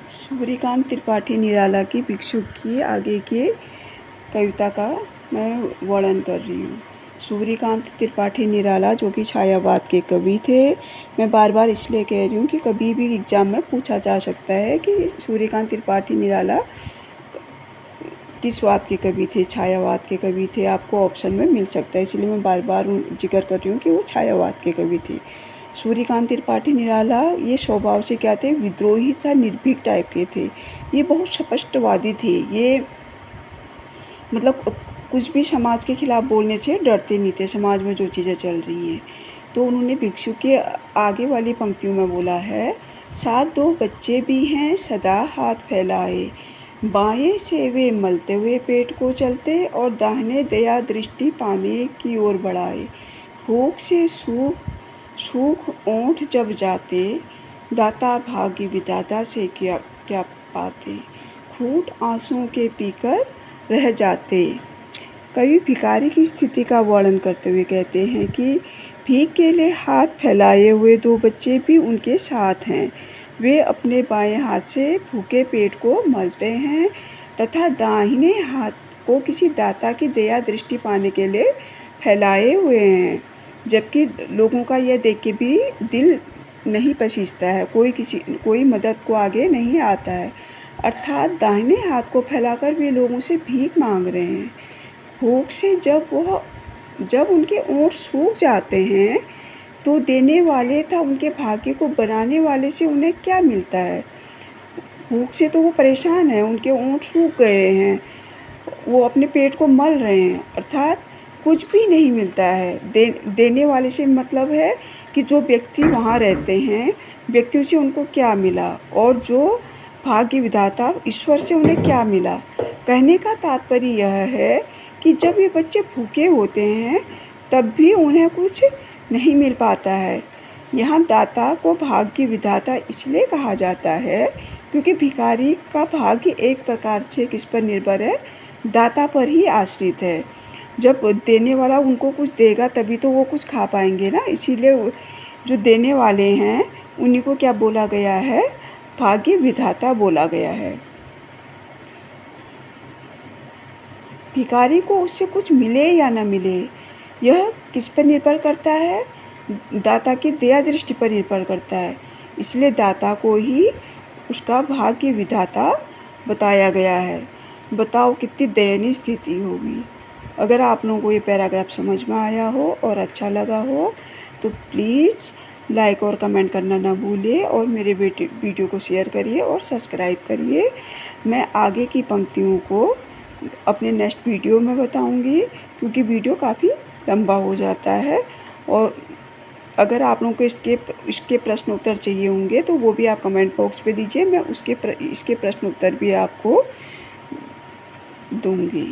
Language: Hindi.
सूर्यकांत त्रिपाठी निराला की भिक्षु की आगे की कविता का मैं वर्णन कर रही हूँ। सूर्यकांत त्रिपाठी निराला जो कि छायावाद के कवि थे। मैं बार बार इसलिए कह रही हूँ कि कभी भी एग्ज़ाम में पूछा जा सकता है कि सूर्यकांत त्रिपाठी निराला किस वाद के कवि थे, छायावाद के कवि थे। आपको ऑप्शन में मिल सकता है, इसलिए मैं बार बार जिक्र कर रही हूँ कि वो छायावाद के कवि थे। सूर्यकांत त्रिपाठी निराला ये स्वभाव से क्या थे, विद्रोही था, निर्भीक टाइप के थे। ये बहुत स्पष्टवादी थे। ये मतलब कुछ भी समाज के खिलाफ बोलने से डरते नहीं थे, समाज में जो चीज़ें चल रही हैं। तो उन्होंने भिक्षु के आगे वाली पंक्तियों में बोला है, साथ दो बच्चे भी हैं सदा हाथ फैलाए, बाएं से वे मलते हुए पेट को चलते और दाहिने दया दृष्टि पाने की ओर बढ़ाए। भूख से सूख ओंठ जब जाते, दाता भाग्य विधाता से क्या क्या पाते, घूंट आंसुओं के पीकर रह जाते। कवि भिखारी की स्थिति का वर्णन करते हुए कहते हैं कि भीख के लिए हाथ फैलाए हुए दो बच्चे भी उनके साथ हैं। वे अपने बाएं हाथ से भूखे पेट को मलते हैं तथा दाहिने हाथ को किसी दाता की दया दृष्टि पाने के लिए फैलाए हुए हैं, जबकि लोगों का यह देख के भी दिल नहीं पसीजता है, कोई मदद को आगे नहीं आता है। अर्थात दाहिने हाथ को फैलाकर वे लोगों से भीख मांग रहे हैं। भूख से जब उनके ओंठ सूख जाते हैं तो देने वाले था उनके भाग्य को बनाने वाले से उन्हें क्या मिलता है। भूख से तो वो परेशान है, उनके ओंठ सूख गए हैं, वो अपने पेट को मल रहे हैं, अर्थात कुछ भी नहीं मिलता है। देने वाले से मतलब है कि जो व्यक्ति वहाँ रहते हैं, व्यक्तियों से उनको क्या मिला और जो भाग्य विधाता ईश्वर से उन्हें क्या मिला। कहने का तात्पर्य यह है कि जब ये बच्चे भूखे होते हैं तब भी उन्हें कुछ नहीं मिल पाता है। यहाँ दाता को भाग्य विधाता इसलिए कहा जाता है क्योंकि भिखारी का भाग्य एक प्रकार से किस पर निर्भर है, दाता पर ही आश्रित है। जब देने वाला उनको कुछ देगा तभी तो वो कुछ खा पाएंगे ना, इसीलिए जो देने वाले हैं उन्हीं को क्या बोला गया है, भाग्य विधाता बोला गया है। भिखारी को उससे कुछ मिले या न मिले, यह किस पर निर्भर करता है, दाता की दया दृष्टि पर निर्भर करता है। इसलिए दाता को ही उसका भाग्य विधाता बताया गया है। बताओ कितनी दयनीय स्थिति होगी। अगर आप लोगों को ये पैराग्राफ समझ में आया हो और अच्छा लगा हो तो प्लीज़ लाइक और कमेंट करना ना भूलिए और मेरे वीडियो को शेयर करिए और सब्सक्राइब करिए। मैं आगे की पंक्तियों को अपने नेक्स्ट वीडियो में बताऊंगी क्योंकि वीडियो काफ़ी लंबा हो जाता है। और अगर आप लोगों को इसके प्रश्न उत्तर चाहिए होंगे तो वो भी आप कमेंट बॉक्स पे दीजिए, मैं इसके प्रश्न उत्तर भी आपको दूंगी।